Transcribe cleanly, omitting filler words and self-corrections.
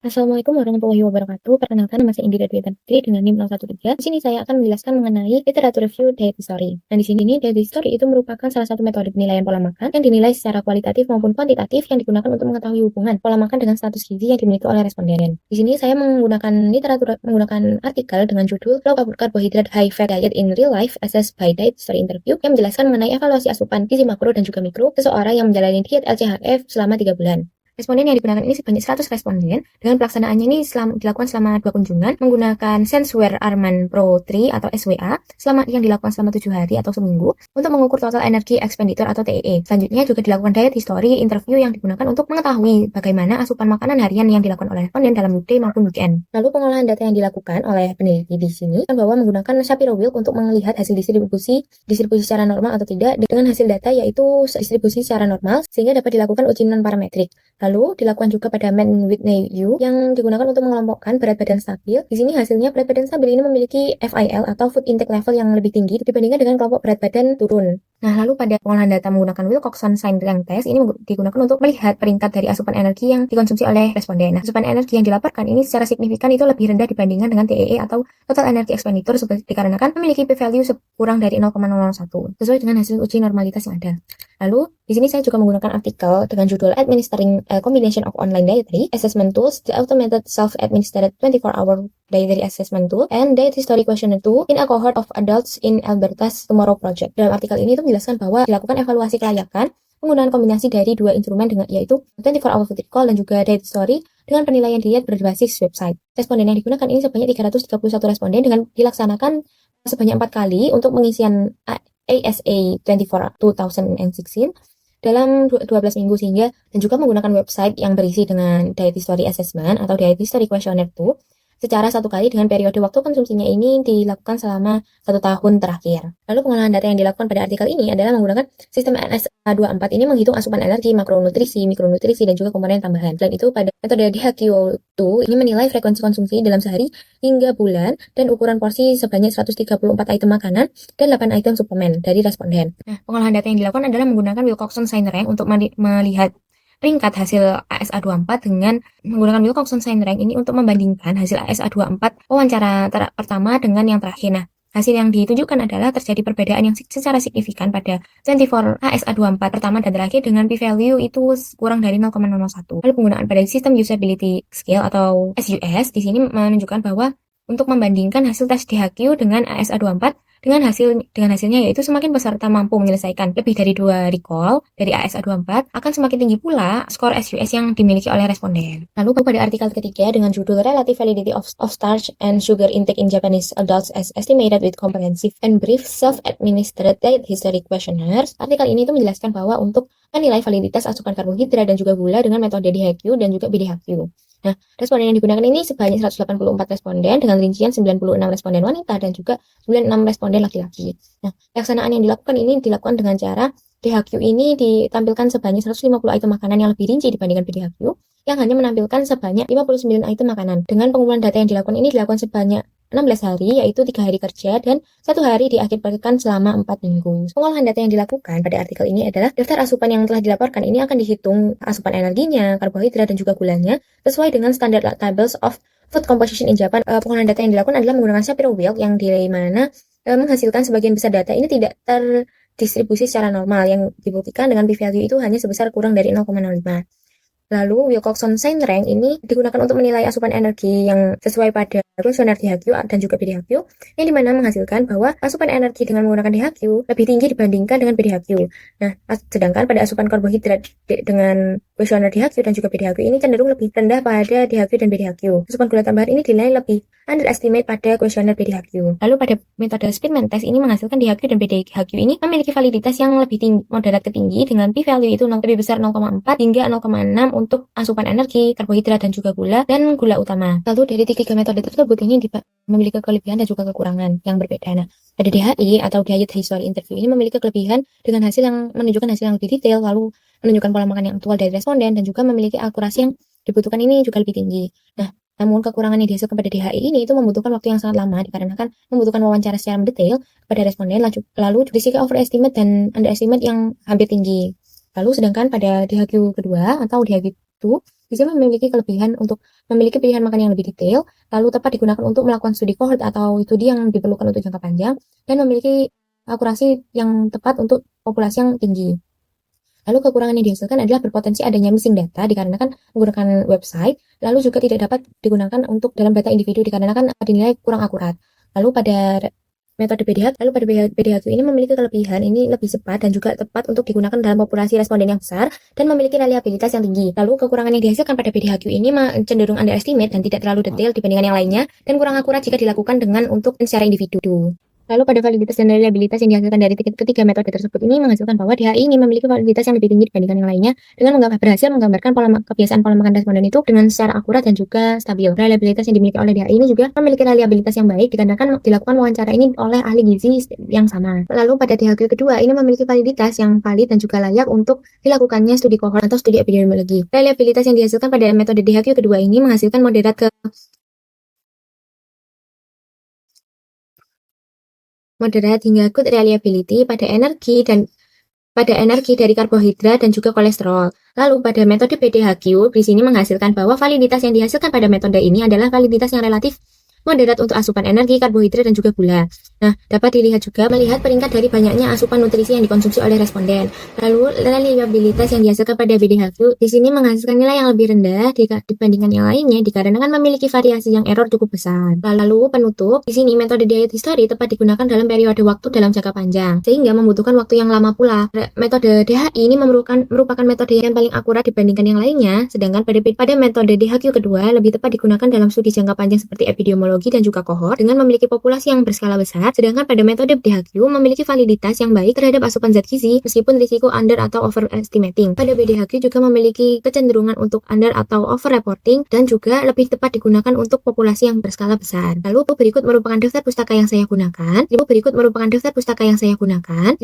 Assalamualaikum warahmatullahi wabarakatuh. Perkenalkan, nama saya Indira Dwi Putri dengan NIM 013. Di sini saya akan menjelaskan mengenai literatur review diet history. Nah, di sini diet history itu merupakan salah satu metode penilaian pola makan yang dinilai secara kualitatif maupun kuantitatif yang digunakan untuk mengetahui hubungan pola makan dengan status gizi yang dimiliki oleh responden. Di sini saya menggunakan artikel dengan judul Low Carbohydrate High Fat Diet in Real Life Assessed by Diet History Interview yang menjelaskan mengenai evaluasi asupan gizi makro dan juga mikro seseorang yang menjalani diet LCHF selama 3 bulan. Responden yang digunakan ini sebanyak 100 responden, dengan pelaksanaannya ini dilakukan selama 2 kunjungan menggunakan Senseware Arman Pro 3 atau SWA yang dilakukan selama 7 hari atau seminggu untuk mengukur total energy expenditure atau TEE. Selanjutnya juga dilakukan diet history interview yang digunakan untuk mengetahui bagaimana asupan makanan harian yang dilakukan oleh responden dalam weekday maupun weekend. Lalu pengolahan data yang dilakukan oleh peneliti di sini bahwa menggunakan Shapiro-Wilk untuk melihat hasil distribusi secara normal atau tidak dengan hasil data yaitu distribusi secara normal sehingga dapat dilakukan uji non parametrik. Lalu dilakukan juga pada Men Whitney U yang digunakan untuk mengelompokkan berat badan stabil. Di sini hasilnya berat badan stabil ini memiliki FIL atau food intake level yang lebih tinggi dibandingkan dengan kelompok berat badan turun. Nah, lalu pada pengolahan data menggunakan Wilcoxon-Sign-Rank Test ini digunakan untuk melihat peringkat dari asupan energi yang dikonsumsi oleh responden. Nah, asupan energi yang dilaporkan ini secara signifikan itu lebih rendah dibandingkan dengan TEE atau total energy expenditure dikarenakan memiliki p-value kurang dari 0,001 sesuai dengan hasil uji normalitas yang ada. Lalu, di sini saya juga menggunakan artikel dengan judul Administering a Combination of Online Dietary Assessment Tools, the Automated Self-Administered 24-Hour Dietary Assessment Tool, and Diet History Questionnaire 2 in a Cohort of Adults in Alberta's Tomorrow Project. Dalam artikel ini itu menjelaskan bahwa dilakukan evaluasi kelayakan penggunaan kombinasi dari dua instrumen yaitu 24-hour food recall dan juga diet history dengan penilaian diet berbasis website. Responden yang digunakan ini sebanyak 331 responden dengan dilaksanakan sebanyak 4 kali untuk pengisian ASA 2016 dalam 12 minggu sehingga dan juga menggunakan website yang berisi dengan diet history assessment atau diet history questionnaire 2 secara 1 kali dengan periode waktu konsumsinya ini dilakukan selama 1 tahun terakhir. Lalu pengolahan data yang dilakukan pada artikel ini adalah menggunakan sistem NSA24 ini menghitung asupan energi, makronutrisi, mikronutrisi, dan juga komponen tambahan. Selain itu pada metode DHQ2 ini menilai frekuensi konsumsi dalam sehari hingga bulan dan ukuran porsi sebanyak 134 item makanan dan 8 item suplemen dari responden. Nah, pengolahan data yang dilakukan adalah menggunakan Wilcoxon-Sign-Rank untuk melihat peringkat hasil ASA24 dengan menggunakan Wilcoxon-Sign-Rank ini untuk membandingkan hasil ASA24 wawancara pertama dengan yang terakhir. Nah, hasil yang ditunjukkan adalah terjadi perbedaan yang secara signifikan pada 24 ASA24 pertama dan terakhir dengan p-value itu kurang dari 0,01. Lalu penggunaan pada sistem usability scale atau SUS di sini menunjukkan bahwa untuk membandingkan hasil tes DHQ dengan ASA24 dengan hasilnya yaitu semakin peserta mampu menyelesaikan lebih dari 2 recall dari ASA24 akan semakin tinggi pula skor SUS yang dimiliki oleh responden. Lalu pada artikel ketiga dengan judul Relative Validity of Starch and Sugar Intake in Japanese Adults as Estimated with Comprehensive and Brief Self-Administered Diet History Questionnaires, artikel ini itu menjelaskan bahwa untuk menilai validitas asupan karbohidrat dan juga gula dengan metode DHQ dan juga BDHQ. Nah, responden yang digunakan ini sebanyak 184 responden dengan rincian 96 responden wanita dan juga 96 responden laki-laki. Nah, pelaksanaan yang dilakukan ini dilakukan dengan cara DHQ ini ditampilkan sebanyak 150 item makanan yang lebih rinci dibandingkan BDHQ yang hanya menampilkan sebanyak 59 item makanan. Dengan pengumpulan data yang dilakukan ini dilakukan sebanyak 16 hari, yaitu 3 hari kerja dan 1 hari di akhir pekan selama 4 minggu. Pengolahan data yang dilakukan pada artikel ini adalah daftar asupan yang telah dilaporkan ini akan dihitung asupan energinya, karbohidrat, dan juga gulanya sesuai dengan standar tables of food composition in Japan. Pengolahan data yang dilakukan adalah menggunakan Shapiro-Wilk yang di mana menghasilkan sebagian besar data ini tidak terdistribusi secara normal yang dibuktikan dengan p-value itu hanya sebesar kurang dari 0,05. Lalu Wilcoxon-Sign-Rank ini digunakan untuk menilai asupan energi yang sesuai pada kuesioner DHQ dan juga BDHQ, yang dimana menghasilkan bahwa asupan energi dengan menggunakan DHQ lebih tinggi dibandingkan dengan BDHQ. Nah, sedangkan pada asupan karbohidrat dengan kuesioner DHQ dan juga BDHQ ini cenderung lebih rendah pada DHQ dan BDHQ. Asupan gula tambahan ini dinilai lebih underestimate pada kuesioner BDHQ. Lalu pada metode Spearman Test ini menghasilkan DHQ dan BDHQ ini memiliki validitas yang lebih tinggi, moderat ke tinggi dengan p-value itu lebih besar 0,4 hingga 0,6 untuk asupan energi, karbohidrat, dan juga gula utama. Lalu dari 3 metode tersebut ini memiliki kelebihan dan juga kekurangan yang berbeda. Nah, pada DHI atau Diet History Interview ini memiliki kelebihan dengan hasil yang menunjukkan hasil yang lebih detail, lalu menunjukkan pola makan yang aktual dari responden dan juga memiliki akurasi yang dibutuhkan ini juga lebih tinggi. Nah, namun kekurangan yang dihasilkan pada DHI ini itu membutuhkan waktu yang sangat lama dikarenakan membutuhkan wawancara secara mendetail pada responden, lalu risiko overestimate dan underestimate yang hampir tinggi. Lalu sedangkan pada DHQ kedua atau DHQ Gizi memiliki kelebihan untuk memiliki pilihan makan yang lebih detail, lalu tepat digunakan untuk melakukan studi cohort atau studi yang diperlukan untuk jangka panjang, dan memiliki akurasi yang tepat untuk populasi yang tinggi. Lalu kekurangan yang dihasilkan adalah berpotensi adanya missing data dikarenakan menggunakan website, lalu juga tidak dapat digunakan untuk dalam data individu dikarenakan dinilai kurang akurat. Lalu pada metode BDHQ ini memiliki kelebihan ini lebih cepat dan juga tepat untuk digunakan dalam populasi responden yang besar dan memiliki reliabilitas yang tinggi. Lalu kekurangan yang dihasilkan pada BDHQ ini cenderung underestimate dan tidak terlalu detail dibandingkan yang lainnya dan kurang akurat jika dilakukan dengan untuk secara individu. Lalu pada validitas dan reliabilitas yang dihasilkan dari ketiga metode tersebut ini menghasilkan bahwa DHI ini memiliki validitas yang lebih tinggi dibandingkan yang lainnya dengan berhasil menggambarkan kebiasaan pola makan responden itu dengan secara akurat dan juga stabil. Reliabilitas yang dimiliki oleh DHI ini juga memiliki reliabilitas yang baik dikarenakan dilakukan wawancara ini oleh ahli gizi yang sama. Lalu pada DHQ kedua ini memiliki validitas yang valid dan juga layak untuk dilakukannya studi cohort atau studi epidemiologi. Reliabilitas yang dihasilkan pada metode DHQ kedua ini menghasilkan moderate hingga good reliability pada energi dari karbohidrat dan juga kolesterol. Lalu pada metode BDHQ di sini menghasilkan bahwa validitas yang dihasilkan pada metode ini adalah validitas yang relatif moderat untuk asupan energi, karbohidrat, dan juga gula. Nah, dapat dilihat juga melihat peringkat dari banyaknya asupan nutrisi yang dikonsumsi oleh responden. Lalu, reliabilitas yang dihasilkan pada BDHQ di sini menghasilkan nilai yang lebih rendah dibandingkan yang lainnya dikarenakan memiliki variasi yang error cukup besar. Lalu, penutup, di sini metode diet history tepat digunakan dalam periode waktu dalam jangka panjang, sehingga membutuhkan waktu yang lama pula. Metode DHI ini merupakan metode yang paling akurat dibandingkan yang lainnya, sedangkan pada metode DHQ kedua lebih tepat digunakan dalam studi jangka panjang seperti epidemiologi dan juga kohort dengan memiliki populasi yang berskala besar, sedangkan pada metode DHQ memiliki validitas yang baik terhadap asupan zat gizi meskipun risiko under atau overestimating. Pada BDHQ juga memiliki kecenderungan untuk under atau overreporting dan juga lebih tepat digunakan untuk populasi yang berskala besar. Lalu berikut merupakan daftar pustaka yang saya gunakan.